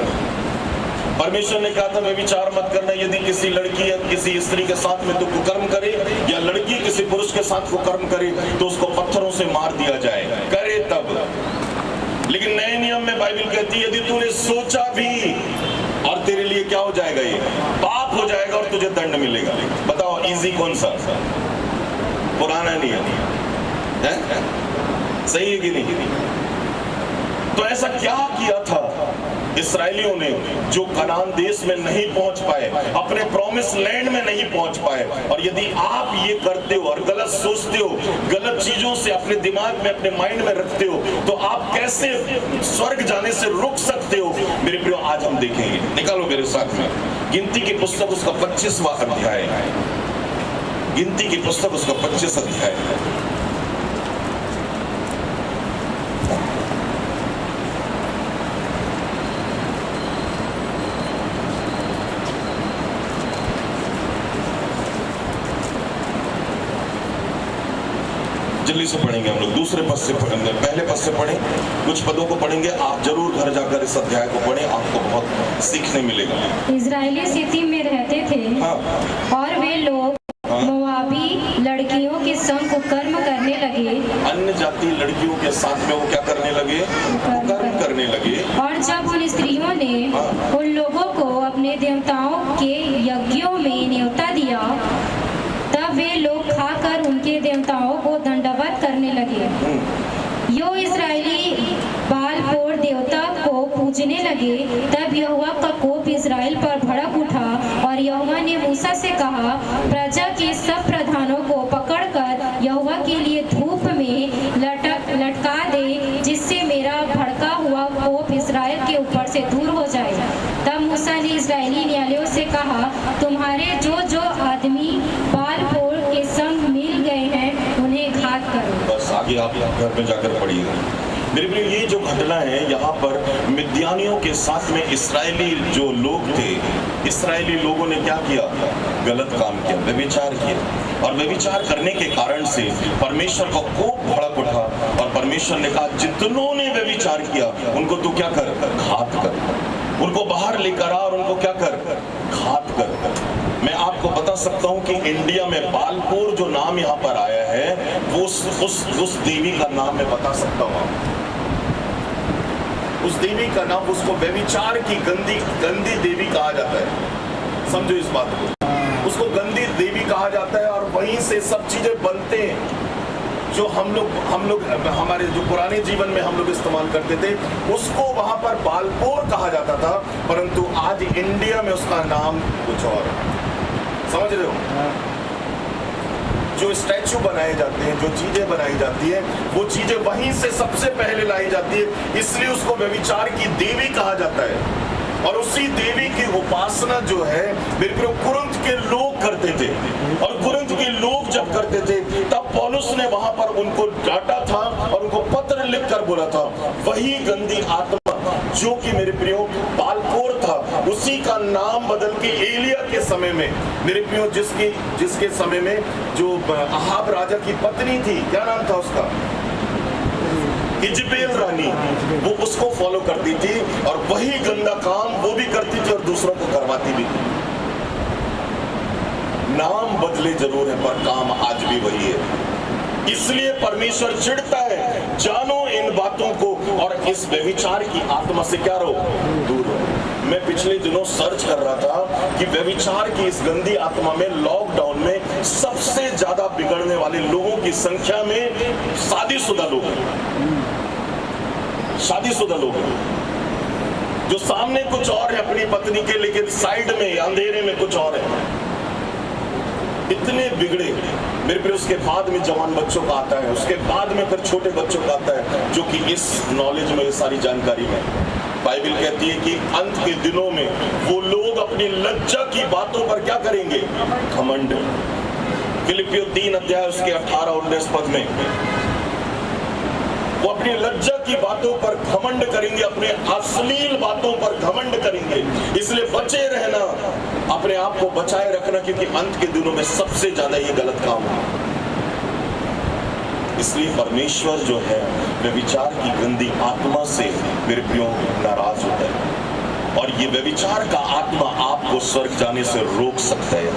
परमेश्वर ने कहा था व्यभिचार मत करना। यदि किसी लड़की या किसी स्त्री के साथ में तो कुकर्म करे, या लड़की किसी पुरुष के साथ कुकर्म करे, तो उसको पत्थरों से मार दिया जाए, करे तब। लेकिन नए नियम में बाइबल कहती है यदि तूने सोचा भी, और तेरे लिए क्या हो जाएगा, ये पाप हो जाएगा और तुझे दंड मिलेगा। बताओ इजी कौन सा? पुराना नियम है? सही है कि नहीं? तो ऐसा क्या किया था इस्राएलियों ने जो कनान देश में नहीं पहुंच पाए, अपने प्रॉमिस लैंड में नहीं पहुंच पाए? और यदि आप ये करते हो और गलत सोचते हो, गलत चीजों से अपने दिमाग में, अपने माइंड में रखते हो, तो आप कैसे स्वर्ग जाने से रुक सकते हो? मेरे प्रियो, आज हम देखेंगे। निकालो मेरे साथ में गिनती की पुस्तक उसका 25वां अध्याय, गिनती की पुस्तक उसका 25 अध्याय। जल्दी से पढ़ेंगे हम लोग, दूसरे पद से पढ़ेंगे, पहले पद से पढ़ें, कुछ पदों को पढ़ेंगे। आप जरूर घर जाकर इस अध्याय को पढ़ें, आपको बहुत सीखने मिलेगा। इजरायली सिद्धि में रहते थे। हाँ। और वे लोग मोआबी लड़कियों के संग कुकर्म करने लगे। अन्य जाति लड़कियों के साथ में वो क्या करने लगे? कुकर्म करने लगे। और जब उन स्त्रियों ने उन लोगों को अपने देवताओं के यज्ञों में न्योता दिया, तब वे लोग खाकर उनके देवताओं को दंडवत करने लगे। यो इस्राएली बाल-पोर देवता को पूजने लगे। तब यहोवा का कोप इस्राएल पर भड़क उठा, और यहोवा ने मूसा से कहा, प्रजा के सब प्रधानों को पकड़कर यहोवा के लिए धूप में लटका दे, जिससे मेरा भड़का हुआ कोप इस्राएल के ऊपर से दूर हो जाए। तब मूसा ने इस्राएली न्यायालयों से कहा, तुम्हारे जो जो आदमी बाल-पोर के संग मिल गए हैं, उन्हें घात करो। बस आगे आप घर में जाकर पढ़िएगा। मेरे प्रिय, ये जो घटना है यहाँ पर मिद्यानियों के साथ में इस्राएली जो लोग थे, इस्राएली लोगों ने क्या किया? गलत काम किया, व्यभिचार किया। और व्यभिचार करने के कारण से परमेश्वर का कोप भड़क उठा, और परमेश्वर ने कहा जितनों ने व्यभिचार किया उनको तू क्या कर? घात कर। उनको बाहर लेकर आ और उनको क्या कर? घात कर। मैं आपको बता सकता हूं कि इंडिया में बालपुर जो नाम यहाँ पर आया है, वो उस देवी का नाम मैं बता सकता हूँ। उस देवी का नाम, उसको व्यभिचार की गंदी देवी कहा जाता है। समझो इस बात को, उसको गंदी देवी कहा जाता है। और वहीं से सब चीजें बनते हैं जो हम लोग हमारे जो पुराने जीवन में हम लोग इस्तेमाल करते थे, उसको वहां पर बालपोर कहा जाता था। परंतु आज इंडिया में उसका नाम कुछ और है। समझ रहे हो? जो स्टैचू बनाए जाते हैं, जो चीजें बनाई जाती है, वो चीजें वहीं से सबसे पहले लाई जाती है, इसलिए उसको व्यभिचार की देवी कहा जाता है। और उसी देवी की उपासना जो है मेरे प्रियो कुरिन्थ के लोग करते थे, और कुरिन्थ के लोग जब करते थे तब पौलुस ने वहां पर उनको डांटा था और उनको पत्र लिखकर बोला था, वही गंदी आत्मा जो कि मेरे प्रियो बालकोर था, उसी का नाम बदल के एलिया के समय में मेरे प्रियो जिसके समय में जो अहाब राजा की पत्नी थी, क्या नाम था उसका, इजबेल रानी, वो उसको फॉलो करती थी और वही गंदा काम वो भी करती थी और दूसरों को करवाती भी थी। नाम बदले जरूर है पर काम आज भी वही है। इसलिए परमेश्वर चिढ़ता है, जानो इन बातों को और इस व्यभिचार की आत्मा से क्या रहो, दूर रहो। मैं पिछले दिनों सर्च कर रहा था कि व्यभिचार की इस गंदी आत्मा में लॉकडाउन में सबसे ज्यादा बिगड़ने वाले लोगों की संख्या में शादीशुदा लोग हैं। शादीशुदा लोग हैं जो सामने कुछ और है अपनी पत्नी के, लेकिन साइड में अंधेरे में कुछ और है। इतने बिगड़े मेरे पे। उसके बाद में जवान बच्चों का आता है, उसके बाद में फिर छोटे बच्चों का आता है, जो कि इस नॉलेज में, ये सारी जानकारी में बाइबल कहती है कि अंत के दिनों में वो लोग अपनी लज्जा की बातों पर क्या करेंगे, घमंड। फिलिपियों 3 अध्याय उसके 18-19 पद में वो अपनी लज्जा की बातों पर घमंड करेंगे, अपने अश्लील बातों पर घमंड करेंगे। इसलिए बचे रहना, अपने आप को बचाए रखना, क्योंकि अंत के दिनों में सबसे ज्यादा ये गलत काम है। इसलिए परमेश्वर जो है व्यभिचार की गंदी आत्मा से मेरे प्रियो नाराज होता है, और ये व्यभिचार का आत्मा आपको स्वर्ग जाने से रोक सकता है।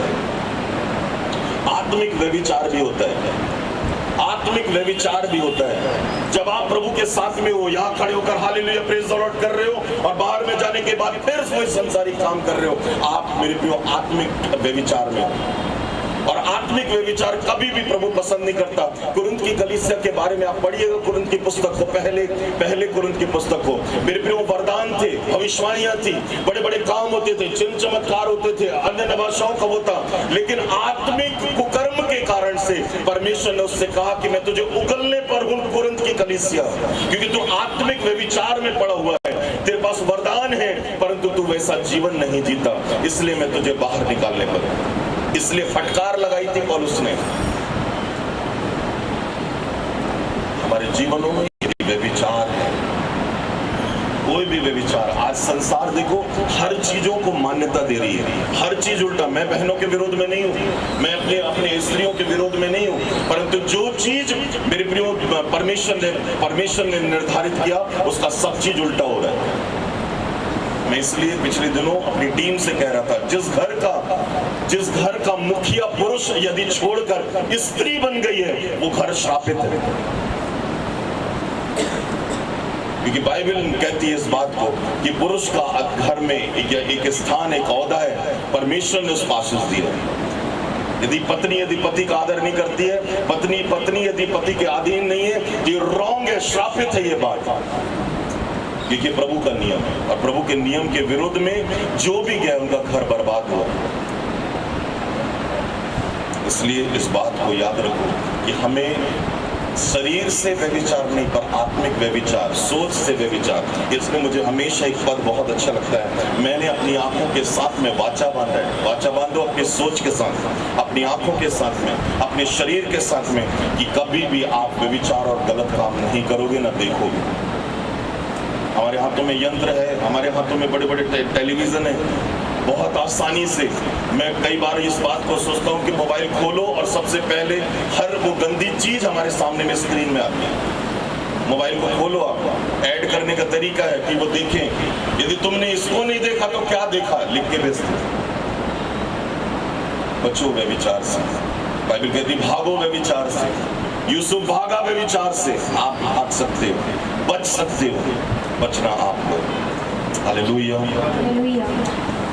आत्मिक व्यभिचार भी होता है, आत्मिक व्यभिचार भी होता है। जब आप प्रभु के साथ में हो, यहाँ खड़े होकर हालेलुया प्रेज़ द लॉर्ड कर रहे हो और बाहर में जाने के बाद फिर कोई संसारिक काम कर रहे हो, आप मेरे प्रियो आत्मिक व्यभिचार में हो। और आत्मिक व्यभिचार कभी भी प्रभु पसंद नहीं करता। कुरिन्थ की कलीसिया के बारे में आप पढ़िएगा, कुरिन्थ की पुस्तक को, पहले कुरिन्थ की पुस्तक को, मेरे प्रियो वरदान थे, भविष्यवाणियां थी, बड़े बड़े काम होते थे, चिन्ह चमत्कार होते थे, अन्य भाषाओं का होता, लेकिन आत्मिक कुकर्म के कारण से परमेश्वर ने उससे कहा कि मैं तुझे उगलने पर हूं कुरिन्थ की कलीसिया, क्योंकि तू आत्मिक व्यभिचार में पड़ा हुआ है, तेरे पास वरदान है परंतु तू वैसा जीवन नहीं जीता, इसलिए मैं तुझे बाहर निकालने पर। इसलिए फटकार लगाई थी पौलुस ने। हमारे जीवनों में व्यभिचार है, कोई भी व्यभिचार। आज संसार देखो हर चीजों को मान्यता दे रही है, हर चीज उल्टा। मैं बहनों के विरोध में नहीं हूँ, मैं अपने स्त्रियों के विरोध में नहीं हूँ, परंतु जो चीज मेरे प्रियो परमेश्वर ने निर्धारित किया, उसका सब चीज उल्टा हो रहा है। मैं इसलिए पिछले दिनों अपनी टीम से कह रहा था, जिस घर का मुखिया पुरुष यदि छोड़कर स्त्री बन गई है, वो घर श्रापित है। क्योंकि बाइबल कहती है इस बात को कि पुरुष का घर में एक स्थान, एक ओहदा है, परमेश्वर ने उसको आशीष दिया। यदि पति का आदर नहीं करती है, पत्नी यदि पति के अधीन नहीं है, ये रॉन्ग है, श्रापित है ये बात। क्योंकि प्रभु का नियम है, और प्रभु के नियम के विरुद्ध में जो भी गया उनका घर बर्बाद हुआ। इसलिए इस बात को याद रखो कि हमें शरीर से व्यभिचार नहीं, पर आत्मिक व्यभिचार, सोच से व्यभिचार। इसमें मुझे हमेशा एक पद बहुत अच्छा लगता है, मैंने अपनी आंखों के साथ में वाचा बांधा है। वाचा बांधो अपनी सोच के साथ, अपनी आंखों के साथ में, अपने शरीर के साथ में, कि कभी भी आप व्यभिचार और गलत काम नहीं करोगे, ना देखोगे। हमारे हाथों में यंत्र है, हमारे हाथों में बड़े बड़े टेलीविजन है, बहुत आसानी से मैं कई बार इस बात को सोचता हूँ कि मोबाइल खोलो और सबसे पहले हर वो गंदी चीज हमारे सामने में स्क्रीन में आती है। मोबाइल को खोलो, आप ऐड करने का तरीका है कि वो देखें, यदि तुमने इसको नहीं देखा तो क्या देखा, लिख के भेजते। बचो व्यभिचार से, बाइबल कहती भागो व्यभिचार से। यूसुफ भागा व्यभिचार से, आप भाग सकते हो, बच सकते हो, बचना आपको। हालेलुया।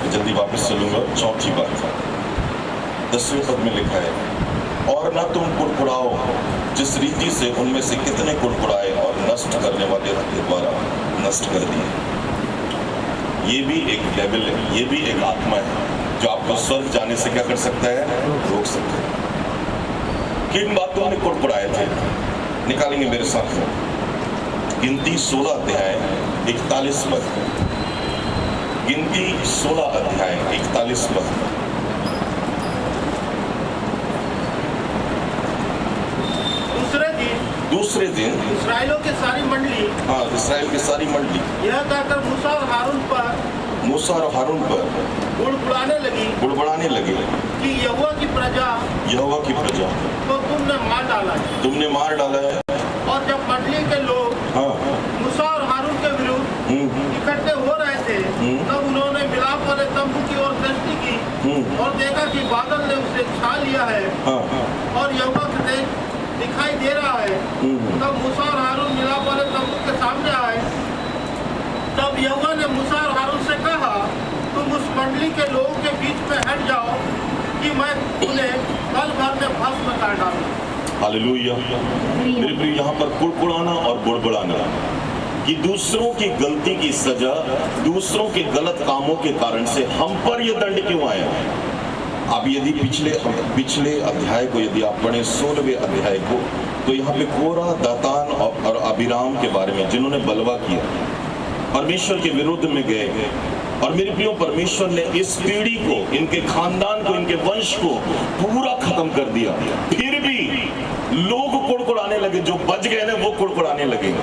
जल्दी वापस चलूंगा। चौथी बात 10वें पद में लिखा है, और ना तुम कुड़कुड़ाओ जिस रीति से उनमें से कितने कुड़कुड़ाए और नष्ट करने वाले के द्वारा नष्ट कर दिए। ये भी एक लेवल है, ये भी एक आत्मा है जो आपको स्वर्ग जाने से क्या कर सकता है, रोक सकता है। किन बातों में कुड़कुड़ाए थे? निकालेंगे मेरे साथ में। गिनती 16 अध्याय 41 पद। गिनती 16 अध्याय 41 पद। दूसरे दिन इस्राएलियों की सारी मंडली, हाँ, इस्राएल की सारी मंडली यह कहकर मूसा और हारून पर बुड़बुड़ाने लगी कि यहोवा की प्रजा को तुमने मार डाला है। और जब मंडली के लोग मूसा और हारून के विरुद्ध इकट्ठे हो रहे थे, तब उन्होंने मिलाप वाले तंबू की ओर दृष्टि की और देखा कि बादल ने उसे छा लिया है और यहोवा का तेज दिखाई दे रहा है। तब मूसा और हारून मिलाप वाले तंबू के सामने आए। तब यहोवा ने मूसा और हारून से कहा, तुम उस मंडली के लोगों के बीच में हट जाओ कि मैं उन्हें पल भर में भस्म कर डालूं। हालेलुया। मेरे प्रिय, यहाँ पर कुड़कुड़ाना और बुड़बुड़ाना कि दूसरों की गलती की सजा, दूसरों के गलत कामों के कारण से हम पर यह दंड क्यों आया? अब यदि पिछले अध्याय को यदि आप पढ़ें 16वें अध्याय को, तो यहाँ पे कोरा, दातान और अबीराम के बारे में, जिन्होंने बलवा किया, परमेश्वर के विरुद्ध में गए। और मेरे प्रियो, परमेश्वर ने इस पीढ़ी को, इनके खानदान को, इनके वंश को पूरा खत्म कर दिया। फिर भी लोग कुड़कुड़ाने लगे, जो बच गए ना वो कुड़कुड़ाने लगे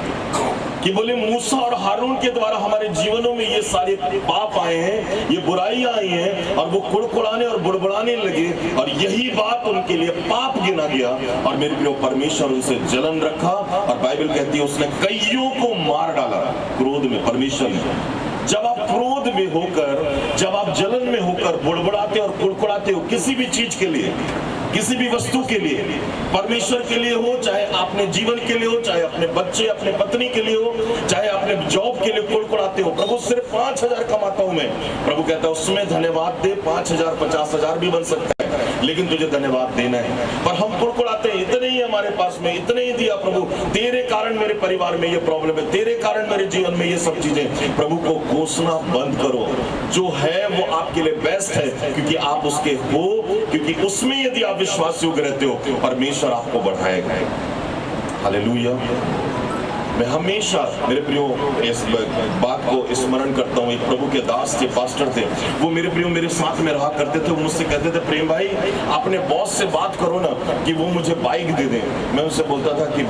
कि बोले मूसा और हारून के द्वारा हमारे जीवनों में ये सारे पाप आए हैं, ये बुराइयां आई हैं, और वो कुड़कुड़ाने और बुड़बुड़ाने लगे, और यही बात उनके लिए पाप गिना गया। और मेरे प्रियो, परमेश्वर उनसे जलन रखा, और बाइबल कहती है उसने कईयों को मार डाला क्रोध में। परमेश्वर ने, जब आप क्रोध में होकर, जब आप जलन में होकर बुड़बुड़ाते और कुड़कुड़ाते हो किसी भी चीज के लिए, किसी भी वस्तु के लिए, परमेश्वर के लिए हो, चाहे अपने जीवन के लिए हो, चाहे अपने बच्चे, अपने पत्नी के लिए हो, चाहे अपने जॉब के लिए कुड़कुड़ाते हो, प्रभु सिर्फ 5,000 कमाता हूं मैं, प्रभु कहता है उसमें धन्यवाद दे, 5,000 50,000 भी बन सकता है, लेकिन तुझे धन्यवाद देना है। पर हम कुड़कुड़ाते हैं, इतने ही हमारे पास में, इतने ही दिया प्रभु, तेरे कारण मेरे परिवार में ये प्रॉब्लम है, तेरे कारण मेरे जीवन में ये सब चीजें। प्रभु को कोसना बंद करो, जो है वो आपके लिए बेस्ट है, क्योंकि आप उसके हो, क्योंकि उसमें यदि आप विश्वास योग्य रहते हो, परमेश्वर आपको बढ़ाएगा। हालेलुया। मैं हमेशा मेरे प्रियो इस बात को स्मरण करता हूँ। एक प्रभु के दास थे, पास्टर थे, वो मेरे प्रियो मेरे साथ में रहा करते थे। वो मुझसे कहते थे, प्रेम भाई अपने बॉस से बात करो ना कि वो मुझे बाइक दे दें। मैं उनसे बोलता था कि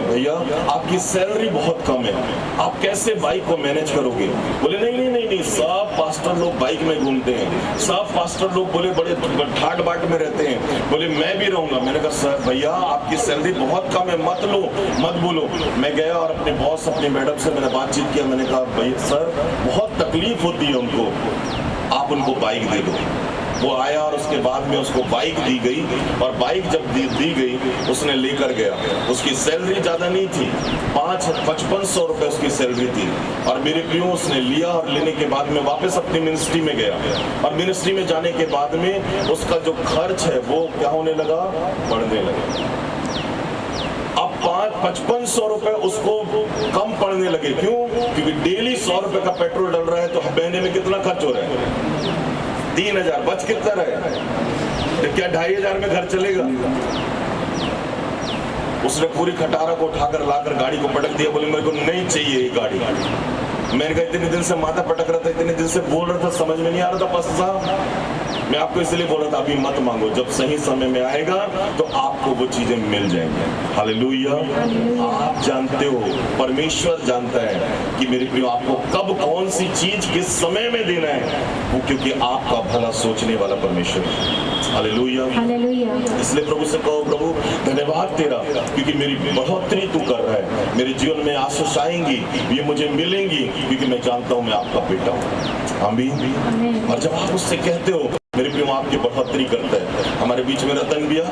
भैया आपकी सैलरी बहुत कम है, आप कैसे बाइक को मैनेज करोगे? बोले नहीं नहीं नहीं नहीं, सब पास्टर लोग बाइक में घूमते हैं, सब पास्टर लोग बोले बड़े ठाट बाट में रहते हैं, बोले मैं भी रहूंगा। मैंने कहा सर भैया आपकी सैलरी बहुत कम है, मत लो, मत बोलो। मैं गया और अपने बॉस, अपने मैडम से मैंने बातचीत किया। मैंने कहा भाई सर बहुत तकलीफ होती है उनको, आप उनको बाइक दे दो। वो आया और उसके बाद में उसको बाइक दी गई, और बाइक जब दी गई उसने लेकर गया। उसकी सैलरी ज्यादा नहीं थी, 5500 रुपए उसकी सैलरी थी। और मेरे प्रियो उसने लिया, और लेने के बाद में वापस अपनी मिनिस्ट्री में गया, और मिनिस्ट्री में जाने के बाद में उसका जो खर्च है वो क्या होने लगा, बढ़ने लगा। अब 5500 रुपए उसको कम पड़ने लगे। क्यों? क्योंकि डेली 100 रुपए का पेट्रोल डल रहा है, तो महीने में कितना खर्च हो रहा है? 3000। बच कितना रहे? तो क्या 2500 में घर चलेगा? उसने पूरी खटारा को उठाकर लाकर गाड़ी को पटक दिया। बोले मेरे को नहीं चाहिए ये गाड़ी। मैंने कहा इतने दिन से माथा पटक रहा था, इतने दिन से बोल रहा था, समझ में नहीं आ रहा था पास्टर साहब। मैं आपको इसलिए बोल रहा था अभी मत मांगो, जब सही समय में आएगा तो आपको वो चीजें मिल जाएंगी। हालेलुया। आप जानते हो, परमेश्वर जानता है कि मेरे प्रियो आपको कब कौन सी चीज किस समय में देना है, वो क्योंकि आपका भला सोचने वाला परमेश्वर है। हालेलुया। इसलिए प्रभु से कहो, प्रभु धन्यवाद तेरा, क्योंकि मेरी बढ़ोतरी तू कर रहा है, मेरे जीवन में आशीष आएंगी, ये मुझे मिलेंगी, क्योंकि मैं जानता हूँ मैं आपका बेटा हूँ। आमीन। और जब आप उससे कहते हो मेरे प्रियो आपकी बढ़ोतरी करता है। हमारे बीच में रतन भैया,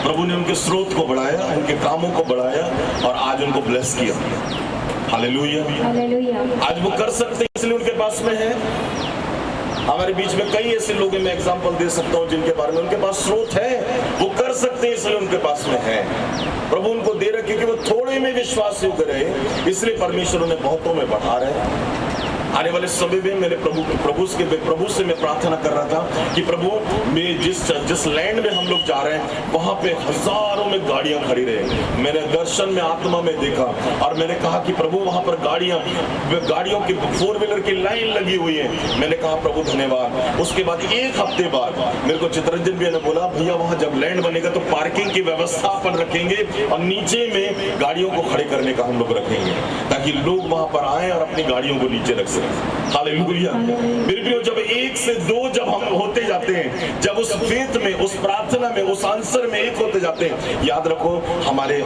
प्रभु ने उनके स्रोत को बढ़ाया, उनके कामों को बढ़ाया, और आज उनको ब्लेस किया। हालेलुया। आज वो कर सकते हैं, इसलिए उनके पास में है। हमारे बीच में कई ऐसे लोग हैं, मैं एग्जांपल दे सकता हूं जिनके बारे में उनके पास स्रोत है, वो कर सकते हैं, इसलिए उनके पास में है। प्रभु उनको दे रखे कि वो थोड़े में विश्वास योग्य रहे, इसलिए परमेश्वर उन्हें बहुतों में बढ़ा रहे। आने वाले समय में मैंने प्रभु से मैं प्रार्थना कर रहा था कि प्रभु मैं जिस लैंड में हम लोग जा रहे हैं वहां पे हजारों में गाड़ियां खड़ी रहे। मैंने दर्शन में आत्मा में देखा और मैंने कहा कि प्रभु वहां पर गाड़ियों की 4 व्हीलर की लाइन लगी हुई है। मैंने कहा प्रभु धन्यवाद। उसके बाद 1 हफ्ते बाद मेरे को चित्रंजन भैया ने बोला भैया वहां जब लैंड बनेगा तो पार्किंग की व्यवस्था अपन रखेंगे और नीचे में गाड़ियों को खड़े करने का हम लोग रखेंगे ताकि लोग वहां पर आए और अपनी गाड़ियों को नीचे रख सकें। हालेलुया। मेरे प्रियो, जब 1 से 2 जब हम होते जाते हैं, जब उस फेथ में, उस प्रार्थना में, उस आंसर में एक होते जाते हैं, याद रखो हमारे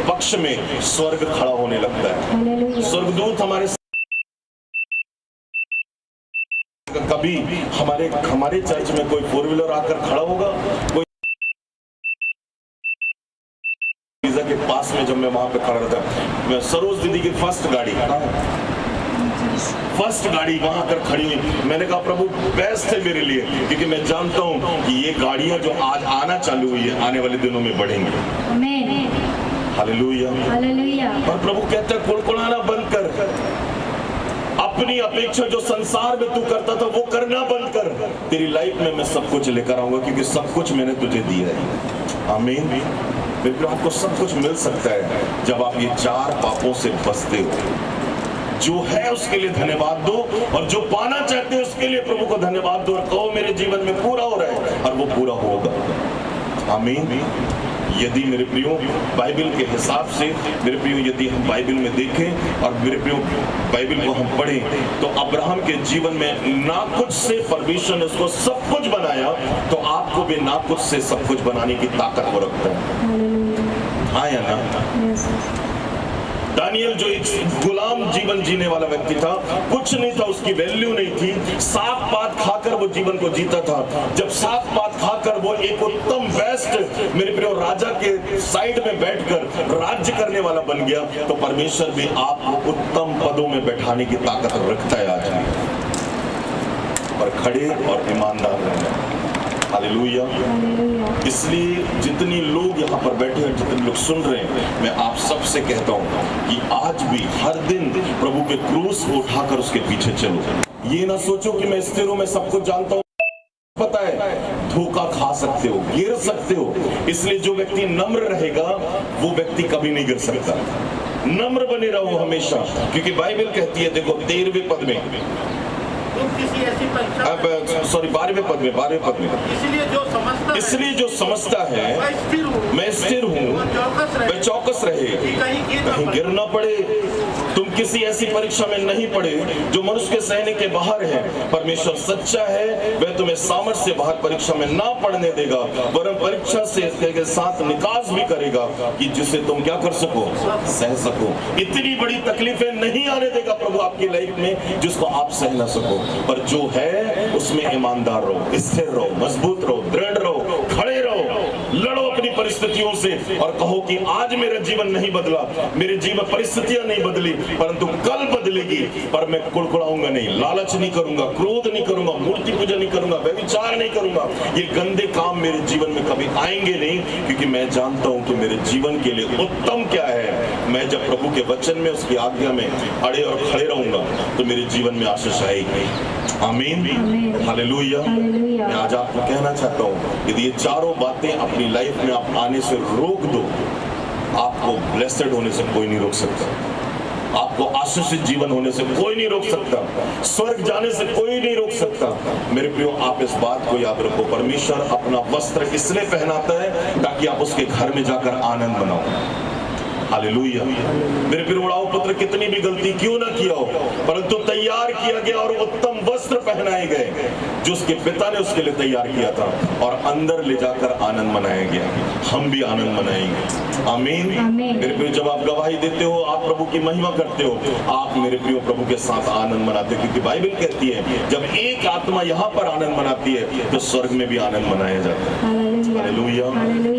पक्ष में स्वर्ग खड़ा होने लगता है। स्वर्गदूत कभी हमारे चर्च में कोई 4 व्हीलर आकर खड़ा होगा, कोई के पास में जब मैं वहां पे खड़ा था, मैं सरोज दीदी की फर्स्ट गाड़ी वहां कर खड़ी हुई। मैंने कहा प्रभु बेस्ट है मेरे लिए, क्योंकि मैं जानता हूं कि ये गाड़ियां जो आज आना चालू हुई है आने वाले दिनों में बढ़ेंगी। Hallelujah, hallelujah. और प्रभु कहता है कुड़कुड़ाना बंद कर, अपनी अपेक्षा जो संसार में तू करता था वो करना बंद कर। तेरी लाइफ में मैं सब कुछ लेकर आऊंगा, क्योंकि सब कुछ मैंने तुझे दिया है। आमीन। बिल्कुल, आपको सब कुछ मिल सकता है जब आप ये 4 पापों से बचते हो। जो है उसके लिए धन्यवाद दो, और जो पाना चाहते हो उसके लिए प्रभु को धन्यवाद दो, और कहो मेरे जीवन में पूरा हो रहा है, और वो पूरा होगा। आमीन। यदि मेरे प्रियो बाइबल के हिसाब से, मेरे प्रियो यदि हम बाइबल में देखें और मेरे प्रियो बाइबल को हम पढ़ें, तो अब्राहम के जीवन में ना कुछ से परमेश्वर ने उसको सब कुछ बनाया, तो आपको भी ना कुछ से सब कुछ बनाने की ताकत वो रखता है। हाँ या ना? दानियल जो एक गुलाम जीवन जीने वाला व्यक्ति था, कुछ नहीं था, उसकी वैल्यू नहीं थी, साग पात खाकर वो जीवन को जीता था। जब साग पात खाकर वो एक उत्तम बेस्ट मेरे प्रिय राजा के साइड में बैठकर राज्य करने वाला बन गया, तो परमेश्वर भी आपको उत्तम पदों में बैठाने की ताकत रखता है आज भी। और खड़े और ईमानदार रहना। हालेलुया। इसलिए जितनी लोग यहाँ पर बैठे हैं, जितने लोग सुन रहे हैं, मैं आप सबसे कहता हूँ कि आज भी हर दिन प्रभु के क्रूस को उठाकर उसके पीछे चलो। ये ना सोचो कि मैं स्थिर हूँ, मैं सब कुछ जानता हूँ। पता है धोखा खा सकते हो, गिर सकते हो। इसलिए जो व्यक्ति नम्र रहेगा वो व्यक्ति कभी नहीं गिर सकता। नम्र बने रहो हमेशा, क्योंकि बाइबल कहती है, देखो 13वें पद में, किसी ऐसी परीक्षा, सॉरी 12वें पद में, इसलिए जो समझता है मैं स्थिर हूँ, मैं चौकस रहे, कहीं गिर ना पड़े। तुम किसी ऐसी परीक्षा में नहीं पड़े जो मनुष्य के सहने के बाहर है। परमेश्वर सच्चा है, वह तुम्हें सामर्थ्य से बाहर परीक्षा में ना पड़ने देगा, वरन परीक्षा से के साथ निकास भी करेगा कि जिसे तुम क्या कर सको, सह सको। इतनी बड़ी तकलीफें नहीं आने देगा प्रभु आपकी लाइफ में जिसको आप सह ना सको। पर जो है उसमें ईमानदार रहो, स्थिर रहो, मजबूत रहो, दृढ़ रहो, खड़े रहो, लड़ो अपनी परिस्थितियों से और कहो कि आज मेरा जीवन नहीं बदला, मेरे जीवन परिस्थितियां नहीं बदली, परंतु कल बदलेगी। पर मैं कुड़कुड़ाऊंगा नहीं, लालच नहीं करूंगा, क्रोध नहीं करूंगा, मूर्ति पूजा नहीं करूंगा, व्यभिचार नहीं करूंगा। ये गंदे काम मेरे जीवन में कभी आएंगे नहीं, क्योंकि मैं जानता हूं कि मेरे जीवन के लिए उत्तम क्या है। मैं जब प्रभु के वचन में, उसकी आज्ञा में अड़े और खड़े रहूंगा तो मेरे जीवन में आशीष आएगी। आमीन, हालेलुया। मैं आज आपको कहना चाहता हूँ, यदि ये 4 बातें अपनी लाइफ में आप आने से रोक दो, आपको ब्लेस्ड होने से कोई नहीं रोक सकता, आपको आशीषित जीवन होने से कोई नहीं रोक सकता, स्वर्ग जाने से कोई नहीं रोक सकता। मेरे प्रियो, आप इस बात को याद रखो, परमेश्वर अपना वस्त्र इसलिए पहनाता है ताकि आप उसके घर में जाकर आनंद मनाओ। हालेलुया। मेरे प्रिय पुत्र कितनी भी गलती क्यों ना किया हो, परंतु तैयार किया गया और उत्तम वस्त्र पहनाए गए जो उसके पिता ने उसके लिए तैयार किया था, और अंदर ले जाकर आनंद मनाया गया। हम भी आनंद मनाएंगे। आमीन। मेरे प्रिय, जब आप गवाही देते हो, आप प्रभु की महिमा करते हो, आप मेरे प्रिय प्रभु के साथ आनंद मनाते हो, क्योंकि बाइबल कहती है जब एक आत्मा यहाँ पर आनंद मनाती है तो स्वर्ग में भी आनंद मनाया जाता है। हालेलुया।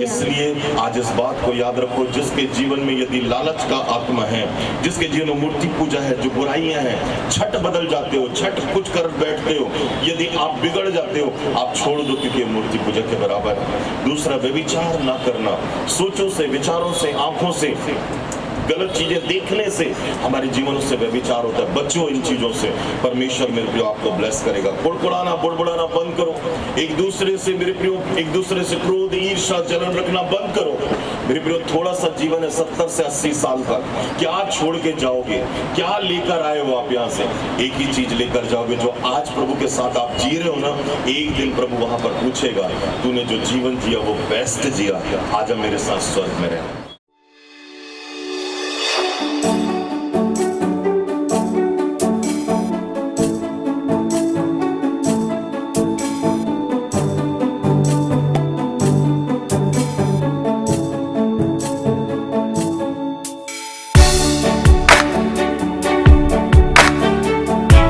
इसलिए आज इस बात को याद रखो, जिसके जीवन में यदि लालच का आत्मा है, जिसके जीवन में मूर्ति पूजा है, जो बुराइयां हैं, छठ बदल जाते हो, छठ कुछ कर बैठते हो, यदि आप बिगड़ जाते हो, आप छोड़ दो, क्योंकि मूर्ति पूजा के बराबर है। दूसरा, व्यभिचार ना करना, सोचों से, विचारों से, आंखों से, गलत चीजें देखने से हमारे जीवन से व्यभिचार होता है। बच्चों इन चीजों से। परमेश्वर मेरे प्रियो आपको ब्लेस करेगा। कुड़कुड़ाना बुड़बुड़ाना बंद करो। एक दूसरे से मेरे प्रियो, एक दूसरे से क्रोध ईर्ष्या जलन रखना बंद करो मेरे प्रियो। थोड़ा सा जीवन है 70 से 80 साल तक, क्या छोड़ के जाओगे? क्या लेकर आए हो आप यहाँ से? एक ही चीज लेकर जाओगे, जो आज प्रभु के साथ आप जी रहे हो ना, एक दिन प्रभु वहां पर पूछेगा, तूने जो जीवन जिया वो बेस्ट जिया, आजा मेरे साथ स्वर्ग में रह।